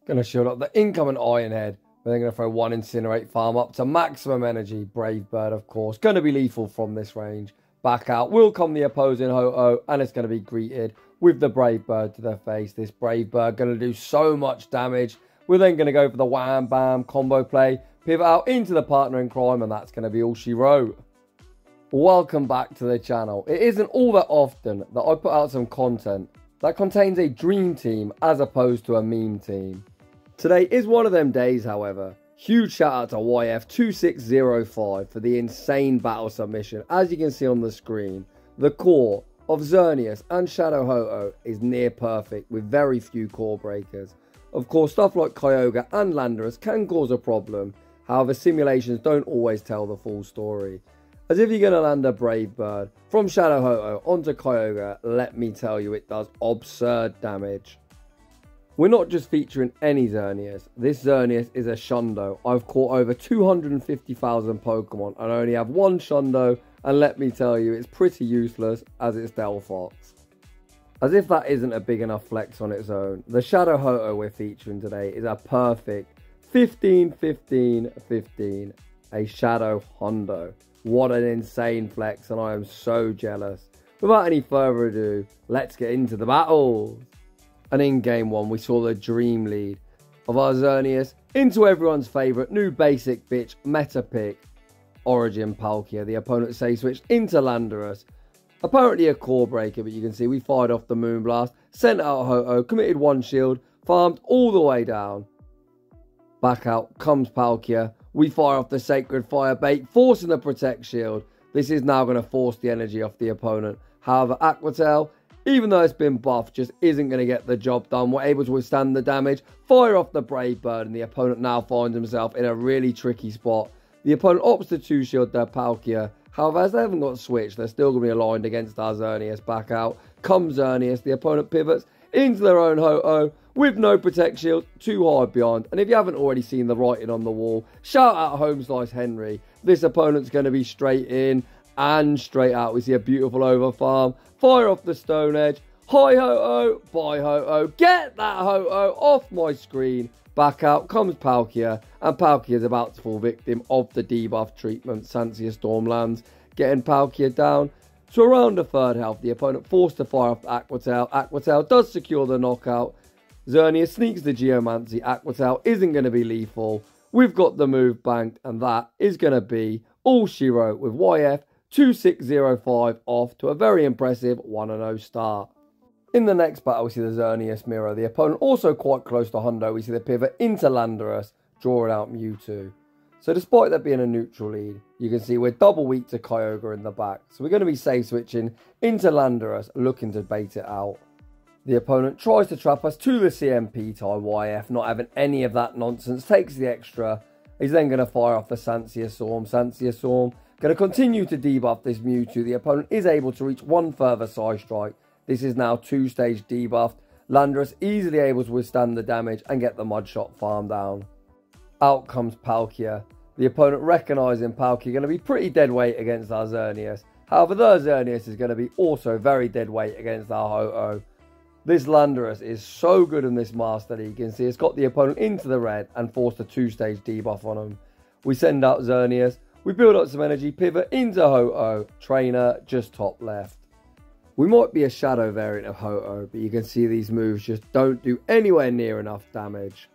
Going to shield up the incoming Iron Head. We're then going to throw one Incinerate Farm up to maximum energy. Brave Bird, of course. Going to be lethal from this range. Back out will come the opposing Ho-Oh, and it's going to be greeted with the Brave Bird to their face. This Brave Bird going to do so much damage. We're then going to go for the Wham Bam combo play. Pivot out into the partner in crime, and that's going to be all she wrote. Welcome back to the channel. It isn't all that often that I put out some content that contains a dream team as opposed to a meme team. Today is one of them days, however. Huge shout out to YF2605 for the insane battle submission. As you can see on the screen, the core of Xerneas and Shadow Ho-oh is near perfect with very few core breakers. Of course, stuff like Kyogre and Landorus can cause a problem. However, simulations don't always tell the full story. As if you're going to land a Brave Bird from Shadow Ho-oh onto Kyogre, let me tell you, it does absurd damage. We're not just featuring any Xerneas. This Xerneas is a Shundo. I've caught over 250,000 Pokemon and I only have one Shundo, and let me tell you, it's pretty useless as it's Delphox. As if that isn't a big enough flex on its own, the Shadow Ho-oh we're featuring today is a perfect 15-15-15, a Shadow Hondo. What an insane flex, and I am so jealous. Without any further ado, let's get into the battles. And in game one, we saw the dream lead of our Xerneas into everyone's favourite new basic bitch meta pick, Origin Palkia. The opponent say switched into Landorus. Apparently a core breaker, but you can see we fired off the Moonblast, sent out Ho-oh, committed one shield, farmed all the way down. Back out comes Palkia. We fire off the Sacred Fire bait, forcing the Protect shield. This is now going to force the energy off the opponent. However, Aquatail, even though it's been buffed, just isn't going to get the job done. We're able to withstand the damage, fire off the Brave Bird, and the opponent now finds himself in a really tricky spot. The opponent opts to 2-shield their Palkia. However, as they haven't got switched, they're still going to be aligned against our Xerneas. Back out comes Xerneas. The opponent pivots into their own Ho-oh with no Protect shield, too hard behind. And if you haven't already seen the writing on the wall, shout out Home Slice Henry. This opponent's going to be straight in and straight out. We see a beautiful overfarm. Fire off the Stone Edge. Hi Ho-oh, bye Ho-oh. Get that Ho-oh off my screen. Back out comes Palkia, and Palkia is about to fall victim of the debuff treatment. Sancia Storm lands, getting Palkia down to around the third health. The opponent forced to fire off Aquatail. Aquatail does secure the knockout. Xerneas sneaks the Geomancy. Aquatail isn't going to be lethal. We've got the move banked, and that is going to be all she wrote with YF2605 off to a very impressive 1-0 start. In the next battle, we see the Xerneas mirror. The opponent also quite close to Hondo. We see the pivot into Landorus, drawing out Mewtwo. So despite that being a neutral lead, you can see we're double weak to Kyogre in the back. So we're going to be safe switching into Landorus, looking to bait it out. The opponent tries to trap us to the CMP time. YF, not having any of that nonsense, takes the extra. He's then going to fire off the Sancia Storm. Sancia Storm going to continue to debuff this Mewtwo. The opponent is able to reach one further side strike. This is now 2-stage debuffed. Landorus easily able to withstand the damage and get the Mudshot farm down. Out comes Palkia. The opponent recognising Palkia going to be pretty dead weight against our Xerneas. However, the Xerneas is going to be also very dead weight against our Ho-oh. This Landorus is so good in this Master League. You can see it's got the opponent into the red and forced a 2-stage debuff on him. We send out Xerneas. We build up some energy, pivot into Ho-oh. Trainer just top left. We might be a Shadow variant of Ho-oh, but you can see these moves just don't do anywhere near enough damage.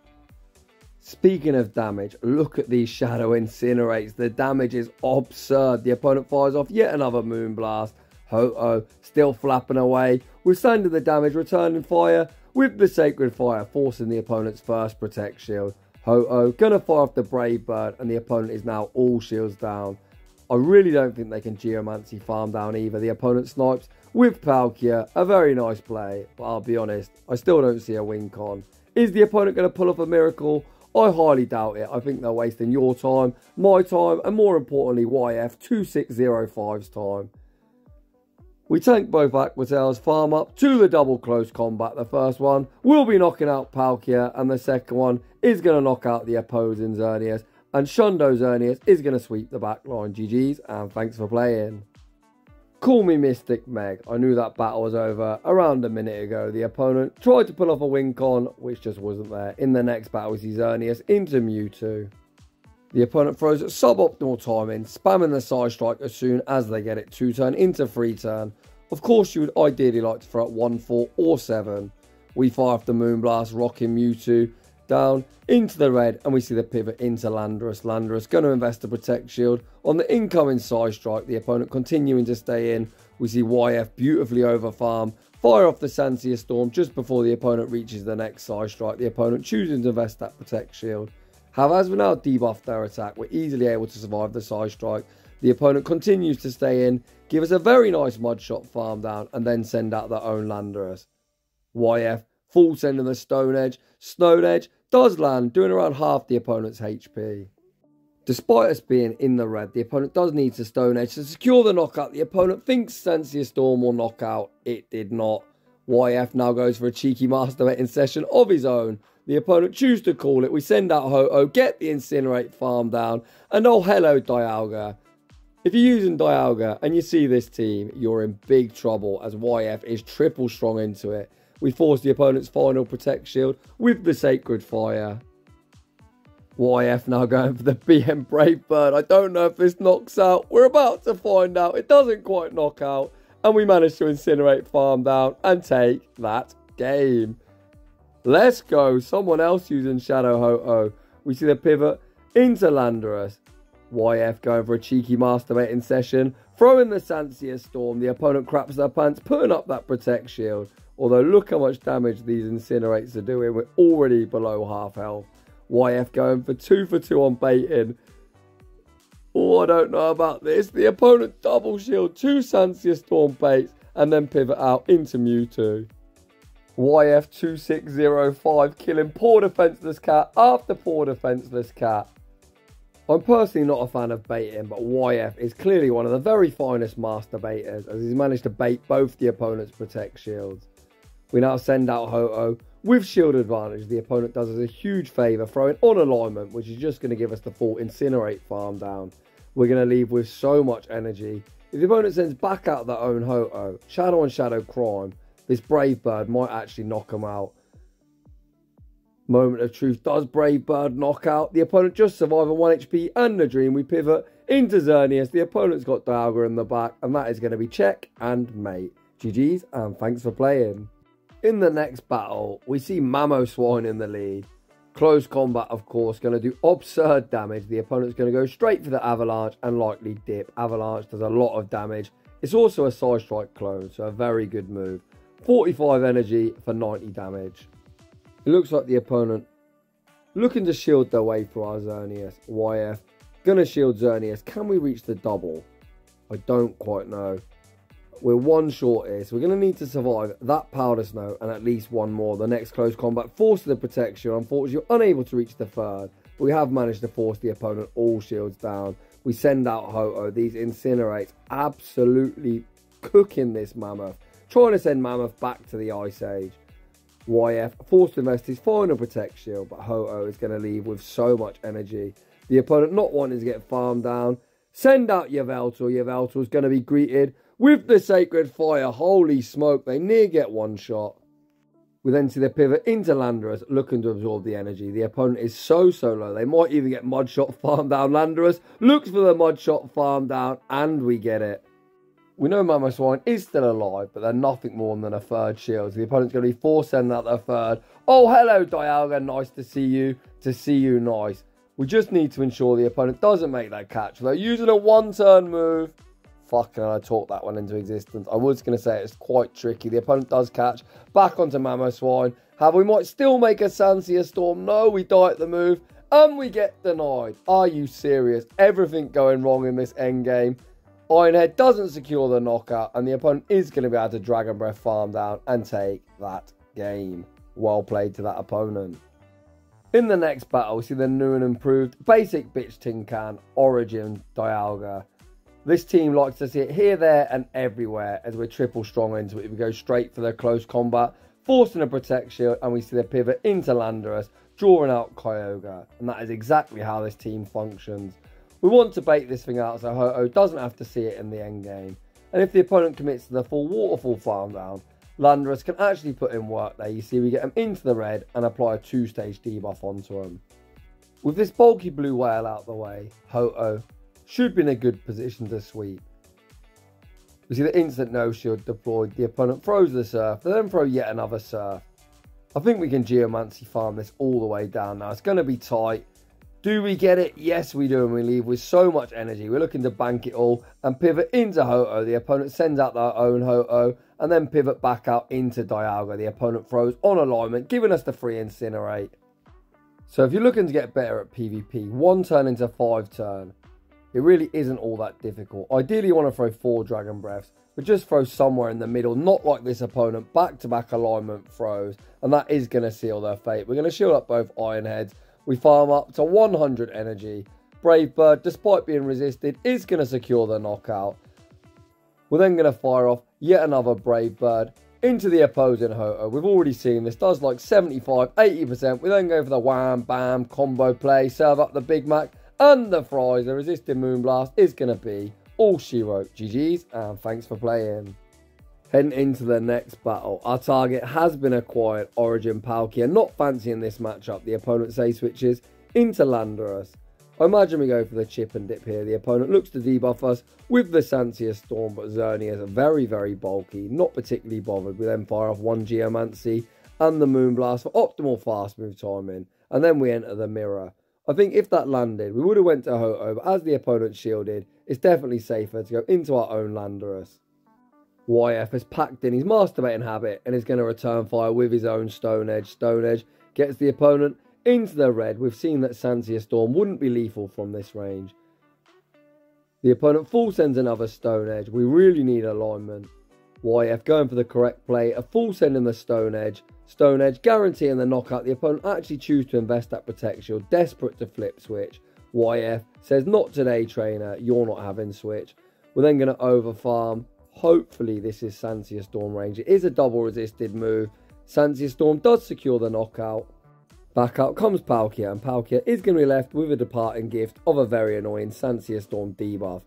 Speaking of damage, look at these Shadow Incinerates. The damage is absurd. The opponent fires off yet another Moonblast. Ho-oh still flapping away, withstanding the damage, returning fire with the Sacred Fire, forcing the opponent's first Protect shield. Ho-oh gonna fire off the Brave Bird, and the opponent is now all shields down. I really don't think they can Geomancy farm down either. The opponent snipes with Palkia, a very nice play, but I'll be honest, I still don't see a win con. Is the opponent going to pull off a miracle? I highly doubt it. I think they're wasting your time, my time, and more importantly, YF2605's time. We tank both Aquatails, farm up to the double close combat. The first one will be knocking out Palkia, and the second one is going to knock out the opposing Xerneas. And Shundo Xerneas is going to sweep the back line. GG's, and thanks for playing. Call me Mystic Meg. I knew that battle was over around a minute ago. The opponent tried to pull off a win con, which just wasn't there. In the next battle, we see Xerneas into Mewtwo. The opponent throws suboptimal timing, spamming the side strike as soon as they get it 2-turn into 3-turn. Of course, you would ideally like to throw at 1, 4 or 7. We fire off the Moonblast, rocking Mewtwo down into the red, and we see the pivot into Landorus. Landorus going to invest a Protect Shield on the incoming side strike. The opponent continuing to stay in. We see YF beautifully over farm, fire off the Sancia Storm just before the opponent reaches the next side strike. The opponent choosing to invest that Protect Shield. However, as we now debuff their attack, we're easily able to survive the side strike. The opponent continues to stay in, give us a very nice mud shot farm down, and then send out their own Landorus. YF full send on the Stone Edge. Stone Edge does land, doing around half the opponent's HP. Despite us being in the red, the opponent does need to Stone Edge to secure the knockout. The opponent thinks Sancia Storm will knock out. It did not. YF now goes for a cheeky masturbate session of his own. The opponent chooses to call it. We send out Ho-oh, get the Incinerate farm down, and oh hello Dialga. If you're using Dialga and you see this team, you're in big trouble as YF is triple strong into it. We force the opponent's final Protect Shield with the Sacred Fire. YF now going for the BM Brave Bird. I don't know if this knocks out. We're about to find out. It doesn't quite knock out. And we manage to Incinerate farm down and take that game. Let's go. Someone else using Shadow Ho-oh. We see the pivot into Landorus. YF going for a cheeky masturbating session. Throwing the Sancia Storm. The opponent craps their pants, putting up that Protect Shield. Although look how much damage these Incinerates are doing. We're already below half health. YF going for 2 for 2 on baiting. Oh, I don't know about this. The opponent double shield 2 Sancia Storm baits and then pivot out into Mewtwo. YF 2605 killing poor defenseless cat after poor defenseless cat. I'm personally not a fan of baiting, but YF is clearly one of the very finest master baiters as he's managed to bait both the opponent's Protect Shields. We now send out Ho-oh with shield advantage. The opponent does us a huge favour throwing on alignment, which is just going to give us the full Incinerate farm down. We're going to leave with so much energy. If the opponent sends back out their own Ho-oh, Shadow on Shadow Crime, this Brave Bird might actually knock them out. Moment of Truth does Brave Bird knock out. The opponent just survive on 1 HP and a dream. We pivot into Xerneas. The opponent's got Dialga in the back, and that is going to be check and mate. GG's and thanks for playing. In the next battle, we see Mamoswine in the lead. Close combat, of course, going to do absurd damage. The opponent's going to go straight for the Avalanche and likely dip. Avalanche does a lot of damage. It's also a Side Strike clone, so a very good move. 45 energy for 90 damage. It looks like the opponent looking to shield their way through our Xerneas. YF going to shield Xerneas. Can we reach the double? I don't quite know. We're one short here, so we're going to need to survive that Powder Snow and at least one more. The next close combat forces the protection. Unfortunately, you're unable to reach the third. But we have managed to force the opponent all shields down. We send out Ho-oh. These Incinerates absolutely cooking this Mammoth. Trying to send Mammoth back to the Ice Age. YF forced to invest his final Protect Shield, but Ho-oh is going to leave with so much energy. The opponent not wanting to get farmed down. Send out Yveltal. Yveltal is going to be greeted with the Sacred Fire. Holy smoke, they near get one shot. We then see the pivot into Landorus, looking to absorb the energy. The opponent is so low. They might even get Mud Shot farm down. Landorus looks for the Mud Shot farm down, and we get it. We know Mamoswine is still alive, but they're nothing more than a third shield. So the opponent's going to be forced sending out their third. Oh, hello, Dialga. Nice to see you. To see you, nice. We just need to ensure the opponent doesn't make that catch. They're using a one-turn move. Fucking hell, I talked that one into existence. I was going to say it's quite tricky. The opponent does catch. Back onto Mamoswine. However, we might still make a Sancia Storm. No, we die at the move. And we get denied. Are you serious? Everything going wrong in this endgame. Ironhead doesn't secure the knockout. And the opponent is going to be able to Dragon Breath farm down and take that game. Well played to that opponent. In the next battle, we see the new and improved basic Bitch Tin Can Origin Dialga. This team likes to see it here, there, and everywhere as we're triple strong into it. We go straight for their close combat, forcing a Protect Shield, and we see the pivot into Landorus, drawing out Kyogre. And that is exactly how this team functions. We want to bait this thing out so Ho-oh doesn't have to see it in the end game. and if the opponent commits to the full waterfall farm down, Landorus can actually put in work there. You see we get him into the red and apply a 2-stage debuff onto him. With this bulky blue whale out the way, Ho-oh should be in a good position to sweep. We see the instant no shield deployed, the opponent throws the surf, they then throw yet another surf. I think we can geomancy farm this all the way down now. It's going to be tight. Do we get it? Yes, we do, and we leave with so much energy. We're looking to bank it all and pivot into Ho-oh. The opponent sends out their own Ho-oh and then pivot back out into Dialga. The opponent throws on alignment, giving us the free incinerate. So if you're looking to get better at PvP, 1 turn into 5 turn, it really isn't all that difficult. Ideally, you want to throw 4 Dragon Breaths, but just throw somewhere in the middle, not like this opponent. Back-to-back alignment throws, and that is going to seal their fate. We're going to shield up both Iron Heads. We farm up to 100 energy. Brave Bird, despite being resisted, is going to secure the knockout. We're then going to fire off yet another Brave Bird into the opposing Ho-oh. We've already seen this, does like 75, 80%. We then go for the wham, bam, combo play, serve up the Big Mac and the fries. The resisted Moonblast is going to be all she wrote. GG's and thanks for playing. Heading into the next battle, our target has been acquired, Origin Palkia. Not fancying this matchup, the opponent say switches into Landorus. I imagine we go for the chip and dip here. The opponent looks to debuff us with the Sancia Storm, but Xerneas are very, very bulky, not particularly bothered. We then fire off 1 Geomancy and the Moonblast for optimal fast move timing, and then we enter the mirror. I think if that landed, we would have went to Ho-oh, but as the opponent shielded, it's definitely safer to go into our own Landorus. YF has packed in his masturbating habit and is going to return fire with his own Stone Edge. Stone Edge gets the opponent into the red. We've seen that Sancia Storm wouldn't be lethal from this range. The opponent full sends another Stone Edge. We really need alignment. YF going for the correct play. A full send in the Stone Edge. Stone Edge guaranteeing the knockout. The opponent actually choose to invest that Protect Shield. Desperate to flip switch. YF says, not today, trainer. You're not having switch. We're then going to over farm. Hopefully this is Sancia Storm range. It is a double resisted move. Sancia Storm does secure the knockout. Back out comes Palkia, and Palkia is going to be left with a departing gift of a very annoying Sancia Storm debuff.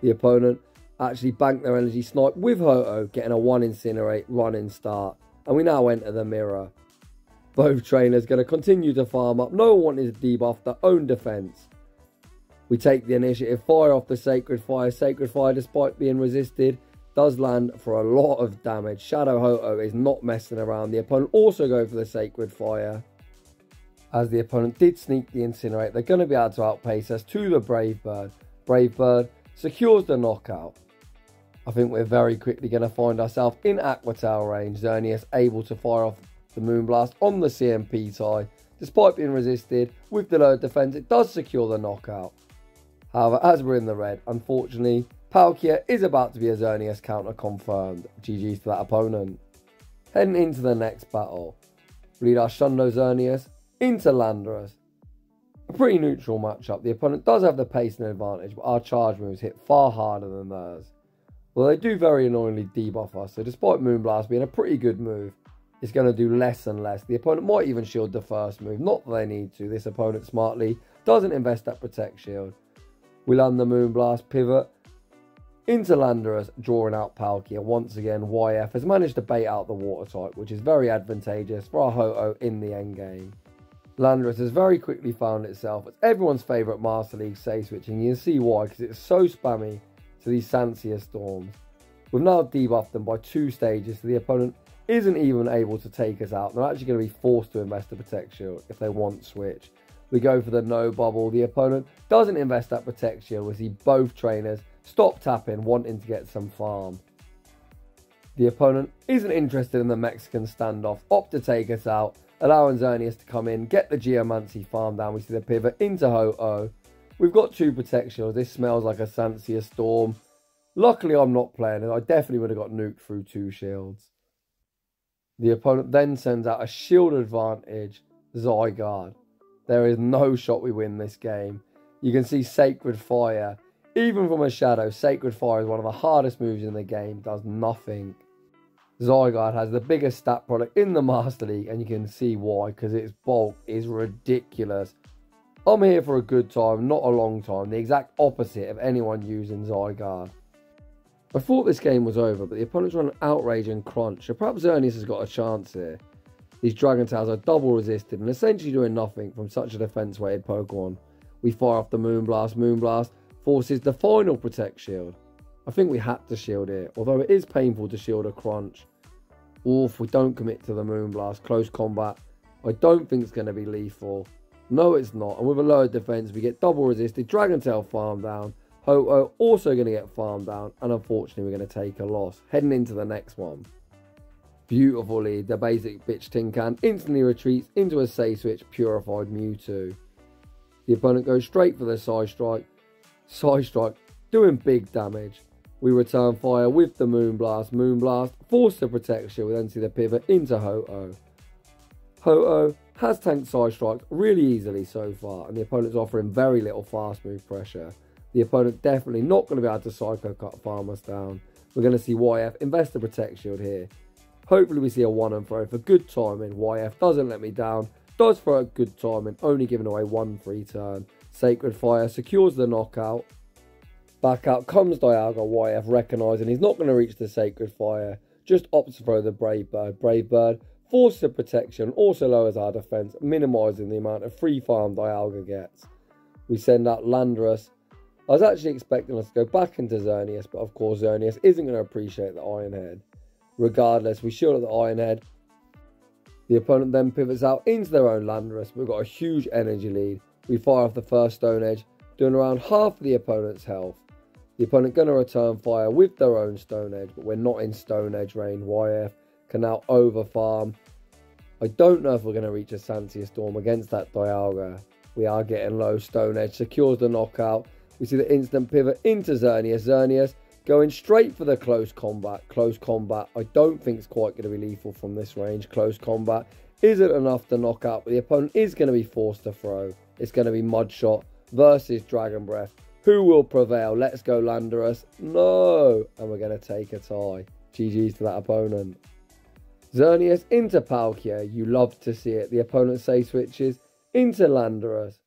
The opponent actually banked their energy snipe with Ho-oh, getting a 1 incinerate run-in start. And we now enter the mirror. Both trainers going to continue to farm up. No one wanted to debuff their own defense. We take the initiative, fire off the Sacred Fire. Sacred Fire, despite being resisted, does land for a lot of damage. Shadow Ho-oh is not messing around. The opponent also go for the Sacred Fire. As the opponent did sneak the Incinerate, they're going to be able to outpace us to the Brave Bird. Brave Bird secures the knockout. I think we're very quickly going to find ourselves in Aqua Tail range. Xerneas able to fire off the Moonblast on the CMP tie. Despite being resisted with the low defense, it does secure the knockout. However, as we're in the red, unfortunately, Palkia is about to be a Xerneas counter confirmed. GG's to that opponent. Heading into the next battle, we lead our Shundo Xerneas into Landorus. A pretty neutral matchup. The opponent does have the pacing advantage, but our charge moves hit far harder than theirs. Well, they do very annoyingly debuff us, so despite Moonblast being a pretty good move, it's going to do less and less. The opponent might even shield the first move, not that they need to. This opponent smartly doesn't invest that Protect Shield. We land the Moonblast, pivot into Landorus, drawing out Palkia. Once again, YF has managed to bait out the water type, which is very advantageous for our Ho-oh in the endgame. Landorus has very quickly found itself as everyone's favourite Master League save switching. You can see why, because it's so spammy to these Sancia Storms. We've now debuffed them by 2 stages, so the opponent isn't even able to take us out. They're actually going to be forced to invest the Protect Shield if they want switch. We go for the no bubble. The opponent doesn't invest that Protect Shield. We see both trainers stop tapping, wanting to get some farm. The opponent isn't interested in the Mexican standoff, opt to take us out, allowing Xerneas to come in, get the Geomancy farm down. We see the pivot into Ho-oh. We've got 2 Protect Shields. This smells like a Sancia Storm. Luckily, I'm not playing it. I definitely would have got nuked through 2 shields. The opponent then sends out a shield advantage, Zygarde. There is no shot we win this game. You can see Sacred Fire. Even from a shadow, Sacred Fire is one of the hardest moves in the game. Does nothing. Zygarde has the biggest stat product in the Master League, and you can see why, because its bulk is ridiculous. I'm here for a good time, not a long time. The exact opposite of anyone using Zygarde. I thought this game was over, but the opponents run Outrage and Crunch, so perhaps Xerneas has got a chance here. These Dragon Tails are double resisted and essentially doing nothing from such a defense weighted Pokemon. We fire off the Moonblast. Moonblast forces the final Protect Shield. I think we had to shield here, although it is painful to shield a Crunch. Oof, we don't commit to the Moonblast. Close combat. I don't think it's going to be lethal. No, it's not. And with a lower defense, we get double resisted. Dragon Tail farm down. Ho-oh also going to get farmed down. And unfortunately, we're going to take a loss. Heading into the next one. Beautiful lead. The basic bitch Tin Can instantly retreats into a Say Switch Purified Mewtwo. The opponent goes straight for the Side Strike. Side Strike doing big damage. We return fire with the Moonblast. Moonblast force the Protect Shield. We then see the pivot into Ho-oh. Ho-oh has tanked Side Strike really easily so far, and the opponent's offering very little fast move pressure. The opponent definitely not going to be able to Psycho Cut farm us down. We're going to see YF invest the Protect Shield here. Hopefully we see a 1 and throw for good timing. YF doesn't let me down. Does throw at good timing, only giving away 1 free turn. Sacred Fire secures the knockout. Back out comes Dialga. YF recognising he's not going to reach the Sacred Fire. Just opts to throw the Brave Bird. Brave Bird forces the protection, also lowers our defense, minimising the amount of free farm Dialga gets. We send out Landorus. I was actually expecting us to go back into Xerneas, but of course Xerneas isn't going to appreciate the Iron Head. Regardless, we shield at the Iron Head. The opponent then pivots out into their own Landorus. We've got a huge energy lead. We fire off the first Stone Edge, doing around half of the opponent's health. The opponent going to return fire with their own Stone Edge, but we're not in Stone Edge range. YF can now over farm. I don't know if we're going to reach a Sancia Storm against that Dialga. We are getting low. Stone Edge secures the knockout. We see the instant pivot into Xerneas. Xerneas going straight for the close combat. Close combat I don't think is quite going to be lethal from this range. Close combat isn't enough to knock out, but the opponent is going to be forced to throw. It's going to be Mud Shot versus Dragon Breath. Who will prevail? Let's go Landorus. No! And we're going to take a tie. GG's to that opponent. Xerneas into Palkia. You love to see it. The opponent Say switches into Landorus.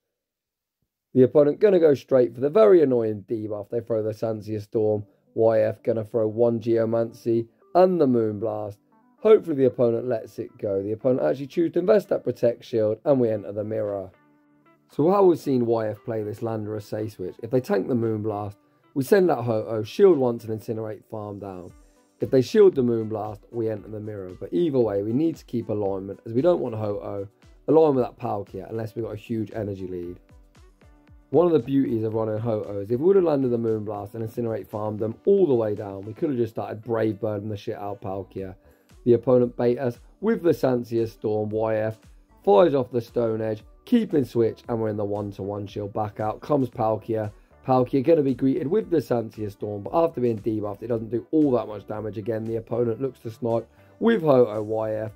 The opponent going to go straight for the very annoying debuff. They throw the Sancia Storm. YF going to throw 1 Geomancy and the Moonblast. Hopefully the opponent lets it go. The opponent actually chooses to invest that Protect Shield and we enter the mirror. So how we've seen YF play this Landorus Say Switch, if they tank the Moonblast, we send out Ho-oh, shield once and Incinerate farm down. If they shield the Moonblast, we enter the mirror. But either way, we need to keep alignment as we don't want Ho-oh align with that Palkia unless we've got a huge energy lead. One of the beauties of running Ho-oh is if we would have landed the Moonblast and Incinerate farmed them all the way down, we could have just started Brave Birding the shit out Palkia. The opponent bait us with the Sancia Storm. YF fires off the Stone Edge, keeping switch, and we're in the 1-to-1 shield. Back out comes Palkia. Palkia going to be greeted with the Sancia Storm, but after being debuffed, it doesn't do all that much damage again. The opponent looks to snipe with Ho-oh. YF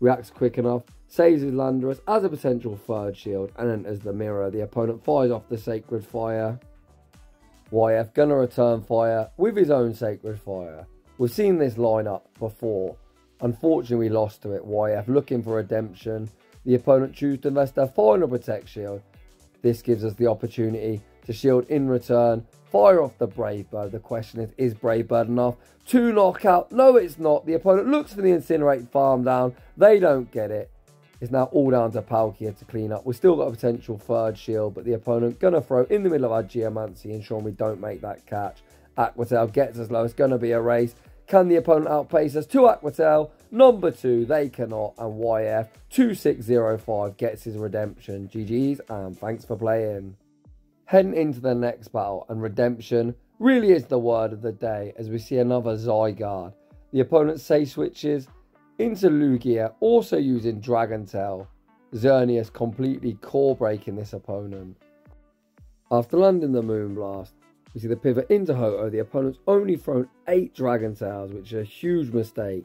reacts quick enough, saves his Landorus as a potential third shield, and enters the mirror. The opponent fires off the Sacred Fire. YF going to return fire with his own Sacred Fire. We've seen this lineup before. Unfortunately, we lost to it. YF looking for redemption. The opponent chooses to invest their final Protect Shield. This gives us the opportunity to shield in return. Fire off the Brave Bird. The question is Brave Bird enough to knock out? No, it's not. The opponent looks for the Incinerate farm down. They don't get it. It's now all down to Palkia to clean up. We've still got a potential third shield, but the opponent going to throw in the middle of our Geomancy, ensuring we don't make that catch. Aqua Tail gets us low. It's going to be a race. Can the opponent outpace us to Aqua Tail? Number 2, they cannot, and YF 2605 gets his redemption. GG's and thanks for playing. Heading into the next battle, and redemption really is the word of the day as we see another Zygarde. The opponent Say switches into Lugia, also using Dragon Tail. Xerneas completely core breaking this opponent. After landing the Moonblast, we see the pivot into Ho-oh. The opponent's only thrown 8 Dragon Tails, which is a huge mistake.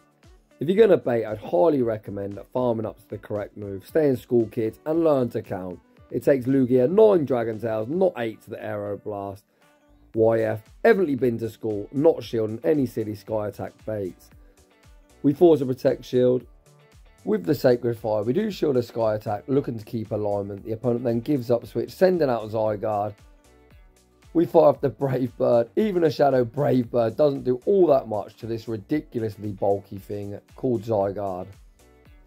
If you're going to bait, I'd highly recommend that farming up to the correct move. Stay in school, kids, and learn to count. It takes Lugia 9 Dragon Tails, not 8 to the Aeroblast. YF, evidently been to school, not shielding any silly Sky Attack baits. We force a Protect Shield. With the Sacred Fire, we do shield a Sky Attack, looking to keep alignment. The opponent then gives up switch, sending out Zygarde. We fire off the Brave Bird. Even a Shadow Brave Bird doesn't do all that much to this ridiculously bulky thing called Zygarde.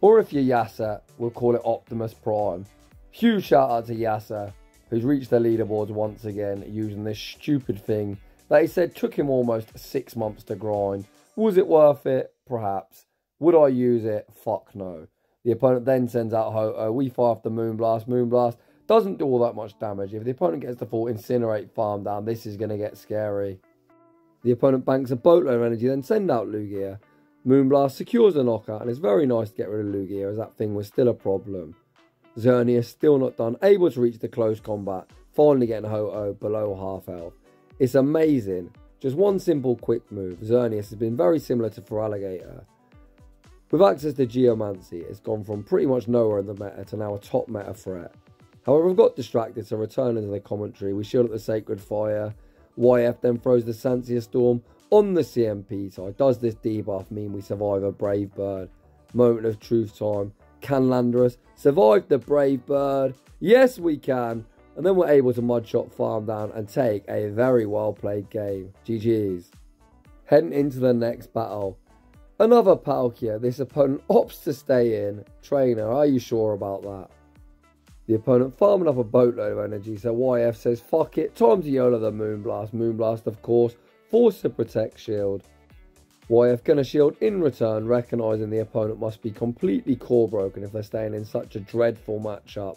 Or if you're Yasser, we'll call it Optimus Prime. Huge shout out to Yasser, who's reached the leaderboards once again using this stupid thing that he said took him almost 6 months to grind. Was it worth it? Perhaps. Would I use it? Fuck no. The opponent then sends out Ho-oh. We fire off the Moonblast. Moonblast doesn't do all that much damage. If the opponent gets the full Incinerate farm down, this is going to get scary. The opponent banks a boatload of energy, then send out Lugia. Moonblast secures the knockout, and it's very nice to get rid of Lugia, as that thing was still a problem. Xerneas still not done, able to reach the close combat, finally getting Ho-oh below half health. It's amazing. Just one simple quick move. Xerneas has been very similar to Feraligatr. With access to Geomancy, it's gone from pretty much nowhere in the meta to now a top meta threat. However, I've got distracted, so return into the commentary. We shield at the Sacred Fire. YF then throws the Sancia Storm on the CMP side. Does this debuff mean we survive a Brave Bird? Moment of truth time. Can Landorus survive the Brave Bird? Yes, we can. And then we're able to Mudshot farm down and take a very well played game. GG's. Heading into the next battle. Another Palkia. This opponent opts to stay in. Trainer, are you sure about that? The opponent farming up a boatload of energy, so YF says fuck it, time to YOLO the Moonblast. Moonblast, of course, forced to protect shield. YF gonna shield in return, recognising the opponent must be completely core broken if they're staying in such a dreadful matchup.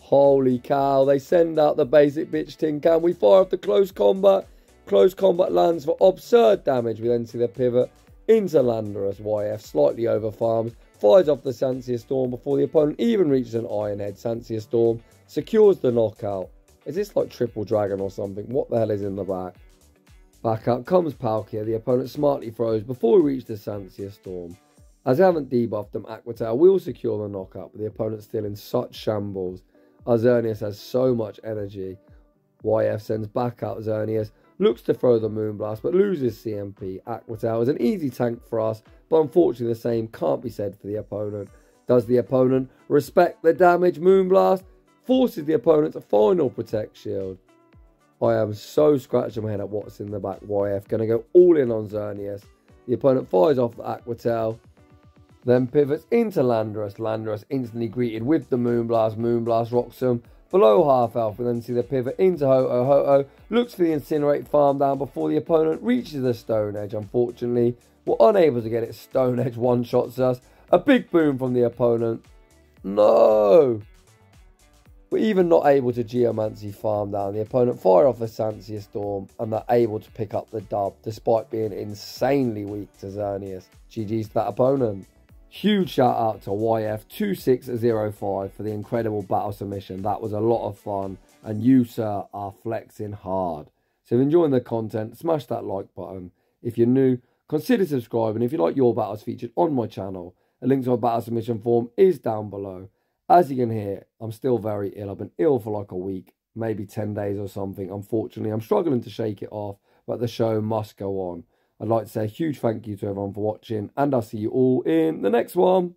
Holy cow, they send out the basic bitch tin can. We fire off the close combat. Close combat lands for absurd damage. We then see the pivot into Landorus. YF slightly over farms. Fires off the Sancia Storm before the opponent even reaches an Iron Head. Sancia Storm secures the knockout. Is this like Triple Dragon or something? What the hell is in the back? Back out comes Palkia. The opponent smartly throws before we reach the Sancia Storm. As they haven't debuffed them, Aqua Tail will secure the knockout, but the opponent's still in such shambles. Xerneas has so much energy. YF sends back out Xerneas. Looks to throw the Moonblast, but loses CMP. Aqua Tail is an easy tank for us, but unfortunately the same can't be said for the opponent. Does the opponent respect the damage? Moonblast forces the opponent to final protect shield. I am so scratching my head at what's in the back. YF going to go all in on Xerneas. The opponent fires off the Aqua Tail, then pivots into Landorus. Landorus instantly greeted with the Moonblast. Moonblast rocks him below half health. We then see the pivot into Ho-oh. Ho-oh looks for the Incinerate farm down before the opponent reaches the Stone Edge. Unfortunately, we're unable to get it. Stone Edge one-shots us. A big boom from the opponent. No! We're even not able to Geomancy farm down. The opponent fire off the Sancia Storm and they're able to pick up the dub despite being insanely weak to Xerneas. GG's to that opponent. Huge shout out to YF2605 for the incredible battle submission. That was a lot of fun and you, sir, are flexing hard. So if you're enjoying the content, smash that like button. If you're new, consider subscribing. If you like your battles featured on my channel, a link to my battle submission form is down below. As you can hear, I'm still very ill. I've been ill for like a week, maybe 10 days or something. Unfortunately, I'm struggling to shake it off, but the show must go on. I'd like to say a huge thank you to everyone for watching, and I'll see you all in the next one.